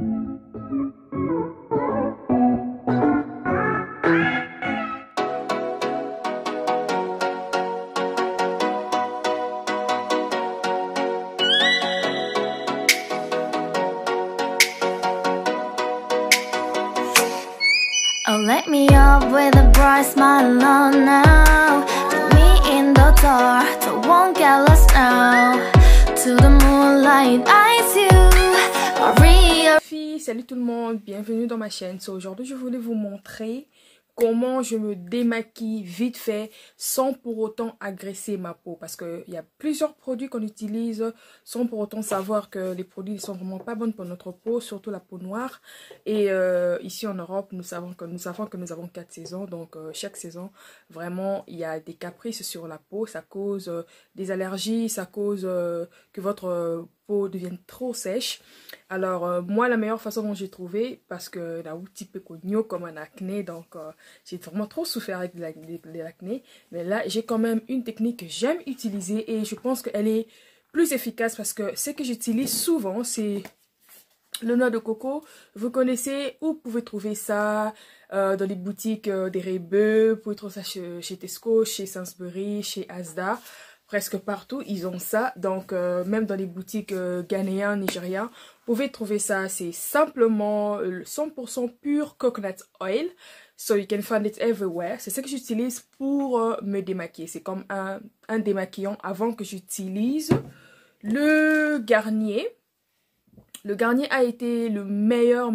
Oh, let me up with a bright smile on now. Put me in the dark, so won't get lost now. To the moonlight, eyes you, Maria. Salut tout le monde, bienvenue dans ma chaîne. Aujourd'hui, je voulais vous montrer comment je me démaquille vite fait sans pour autant agresser ma peau. Parce qu'il y a plusieurs produits qu'on utilise sans pour autant savoir que les produits ne sont vraiment pas bons pour notre peau, surtout la peau noire. Et ici en Europe, nous savons que nous avons 4 saisons. Donc chaque saison, vraiment, il y a des caprices sur la peau. Ça cause des allergies, ça cause que votre peau devienne trop sèche. Alors moi, la meilleure façon dont j'ai trouvé, parce que là où type cogno comme un acné, donc j'ai vraiment trop souffert avec de l'acné, mais là j'ai quand même une technique que j'aime utiliser et je pense qu'elle est plus efficace parce que ce que j'utilise souvent c'est le noix de coco. Vous connaissez où vous pouvez trouver ça dans les boutiques des Rebeux, vous pouvez trouver ça chez Tesco, chez Sainsbury, chez Asda. Presque partout, ils ont ça. Donc, même dans les boutiques ghanéennes, nigériennes, vous pouvez trouver ça. C'est simplement 100% pur coconut oil. So, you can find it everywhere. C'est ce que j'utilise pour me démaquiller. C'est comme un démaquillant avant que j'utilise le Garnier. Le Garnier a été le meilleur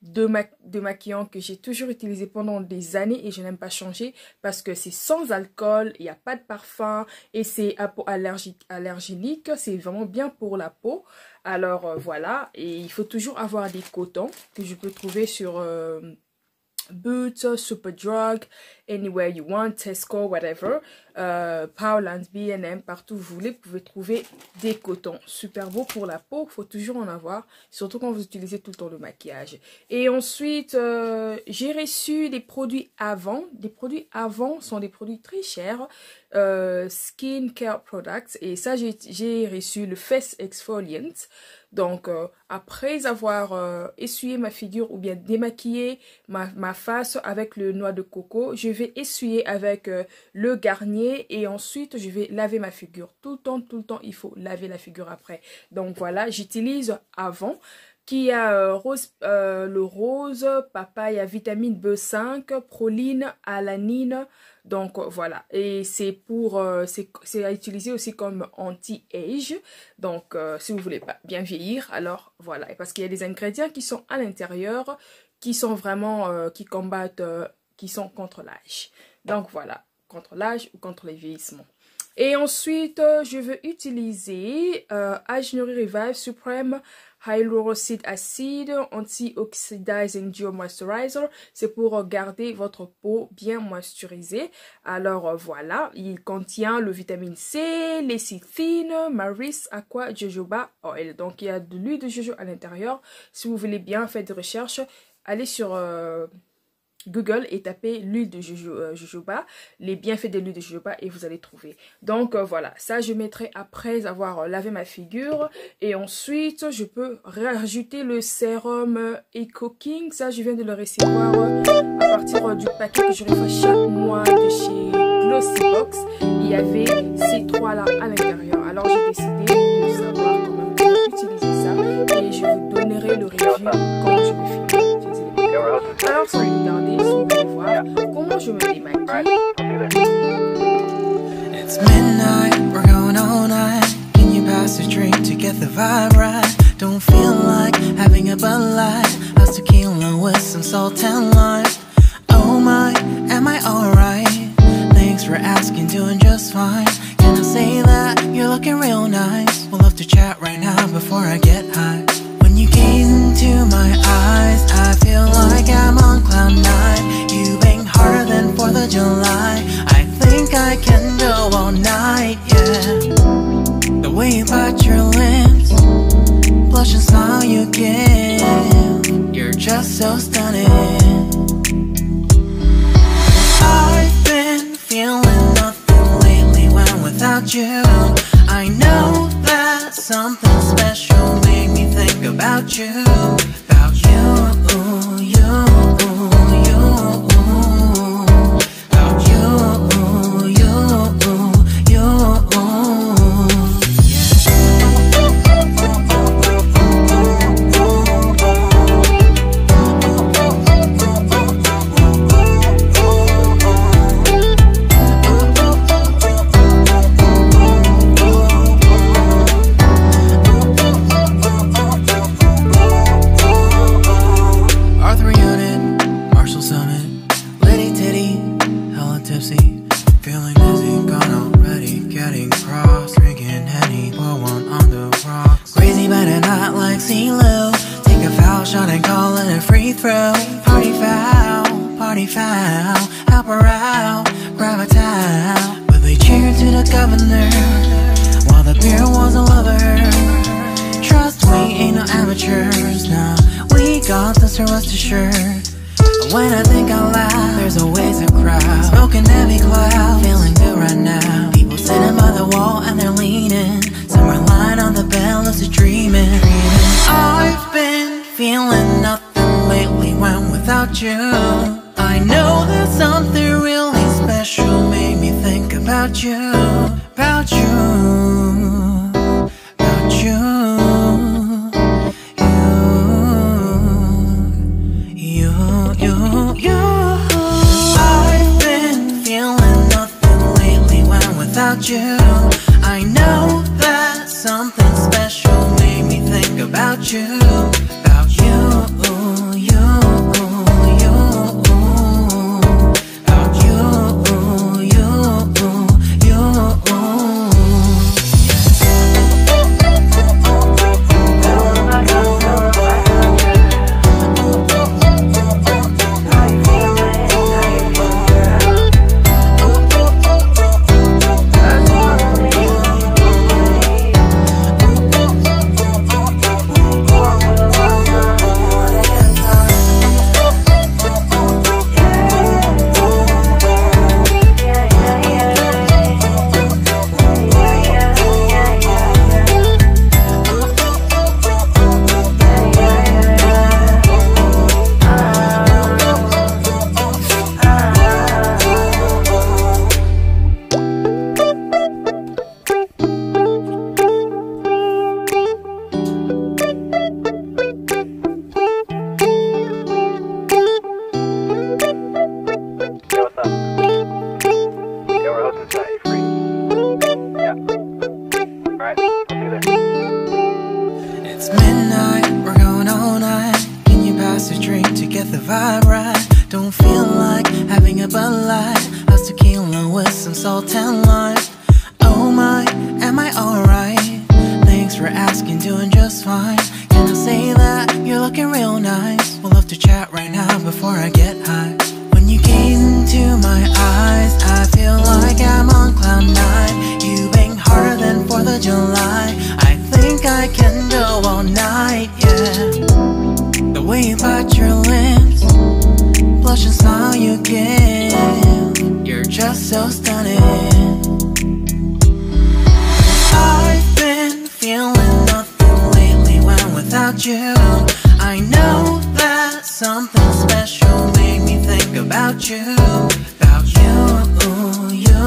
démaquillant que j'ai toujours utilisé pendant des années et je n'aime pas changer parce que c'est sans alcool, il n'y a pas de parfum et c'est allergénique, c'est vraiment bien pour la peau. Alors voilà, et il faut toujours avoir des cotons que je peux trouver sur Boots, Superdrug, Anywhere You Want, Tesco, whatever, Powerland, B&M, partout où vous voulez, vous pouvez trouver des cotons. Super beau pour la peau, il faut toujours en avoir, surtout quand vous utilisez tout le temps le maquillage. Et ensuite, j'ai reçu des produits avant. Des produits avant sont des produits très chers, Skin Care Products, et ça j'ai reçu le Face Exfoliant. Donc, après avoir essuyé ma figure ou bien démaquillé ma face avec le noix de coco, je vais essuyer avec le Garnier et ensuite je vais laver ma figure. Tout le temps, il faut laver la figure après. Donc voilà, j'utilise avant qui a le rose, papaye à vitamine B5, proline, alanine. Donc voilà, et c'est pour c'est à utiliser aussi comme anti-age. Donc si vous voulez pas bien vieillir, alors voilà, et parce qu'il y a des ingrédients qui sont à l'intérieur qui sont vraiment qui combattent qui sont contre l'âge. Donc voilà, contre l'âge ou contre les vieillissements. Et ensuite, je vais utiliser Age Nourri Revive Supreme Hyaluronic Acid Anti-Oxidizing Gel Moisturizer. C'est pour garder votre peau bien moisturisée. Alors voilà, il contient le vitamine C, lécithine, Maris Aqua Jojoba Oil. Donc il y a de l'huile de jojo à l'intérieur. Si vous voulez bien faire des recherches, allez sur Google et tapez l'huile de jojoba, les bienfaits de l'huile de jojoba et vous allez trouver. Donc voilà, ça je mettrai après avoir lavé ma figure et ensuite je peux rajouter le sérum Eco King. Ça je viens de le recevoir à partir du paquet que je reçois chaque mois de chez Glossybox. Il y avait ces trois là à l'intérieur. Alors j'ai décidé de savoir comment utiliser ça et je vous donnerai le review quand je vais finir. Alors sans regarder, si vous voulez voir comment je me démaquille. It's midnight, we're going all night. Can you pass a drink to get the vibe right? Don't feel like having a Bud Light. How's tequila with some salt and lime? Oh my, am I alright? Thanks for asking, doing just fine. Can I say that you're looking real nice? We'll have to chat right now before I get high. When you gaze into my eyes, I feel like I'm on cloud nine. You bang harder than 4th of July. I think I can go all night, yeah. The way you bite your lips, blush and smile you give, you're just so stunning. I've been feeling nothing lately when without you. I know that something special made me think about about you, about you, you, you, about you, you, you, feeling dizzy, gone already, getting cross, drinking Henny, pour one on the rocks. Crazy but not like CeeLo, take a foul shot and call it a free throw. Party foul, help her out, grab a towel. But they cheered to the governor, while the beer was a lover. Trust we ain't no amateurs, nah, we got this to rest assured. When I think out loud, there's always a crowd, smoking heavy cloud, feeling good right now. People sitting by the wall and they're leaning, some are lying on the bed, lucid dreaming. I've been feeling nothing lately when without you. I know that something really special made me think about you, about you, about you. I've been feeling nothing lately when without you. I know that something special made me think about you, about you, you, you, about you, you, you. It's midnight, we're going all night. Can you pass a drink to get the vibe right? Don't feel like having a Bud Light, how's tequila with some salt and lime? Oh my, am I alright? Thanks for asking, doing just fine. Can I say that you're looking real nice? We'll have to chat right now before I get high. When you gaze into my eyes, I feel like I'm on cloud nine. You bang harder than 4th of July. I think I can go all night, yeah. The way you bite your lips, blush and smile you give, you're just so stunning. I've been feeling nothing lately when without you. I know that something special made me think about you, about you, you,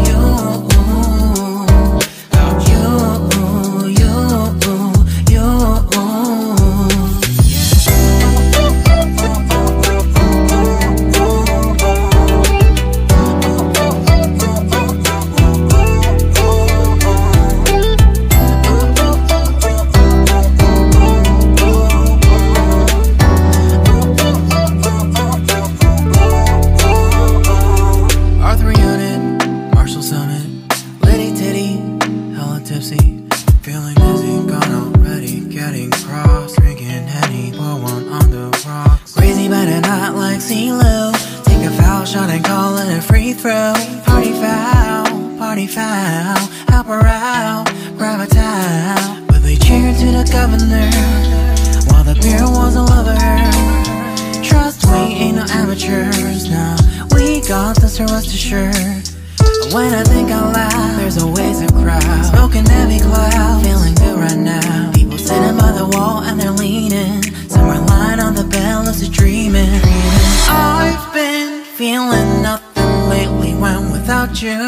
you, about you, you, you, feeling dizzy, gone already, getting cross, drinking Henny, pour one on the rocks. Crazy but not like CeeLo, take a foul shot and call it a free throw. Party foul, help her out, grab a towel. But they cheered to the governor, while the beer was a lover. Trust we ain't no amateurs, nah, we got this to rest assured. When I think out loud, there's always a crowd, smoking heavy cloud, feeling good right now. People sitting by the wall and they're leaning, somewhere lying on the bed, lucid dreaming. I've been feeling nothing lately when without you.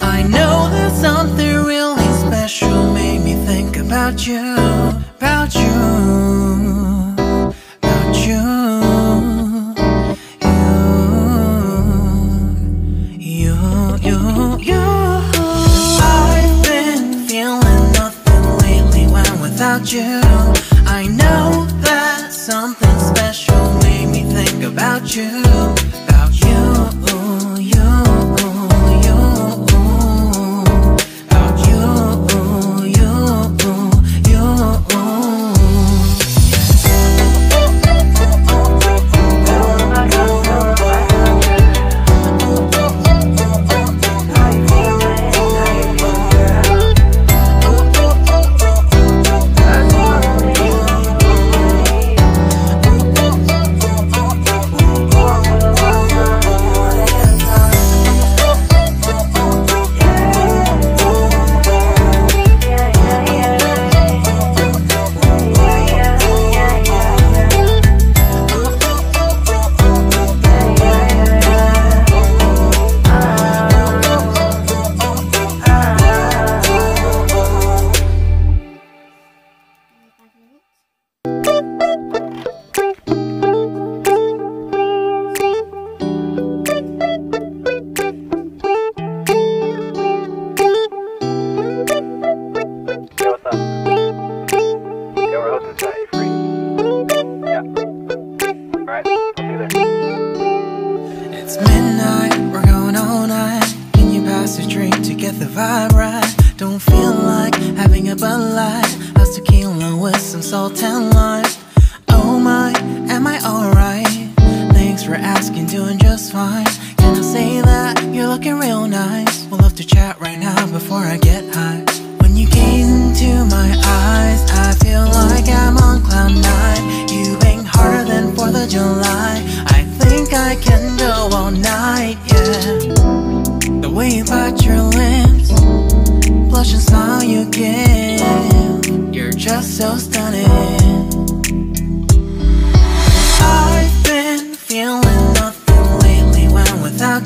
I know that something really special made me think about you, about you, about you, you. I've been feeling nothing lately when without you. I know that something special made me think about you, about you, you.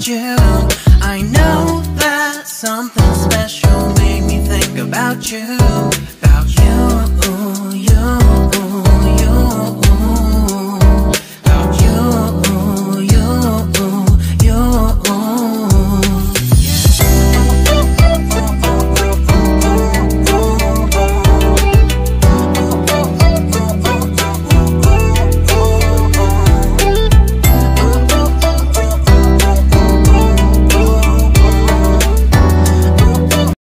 You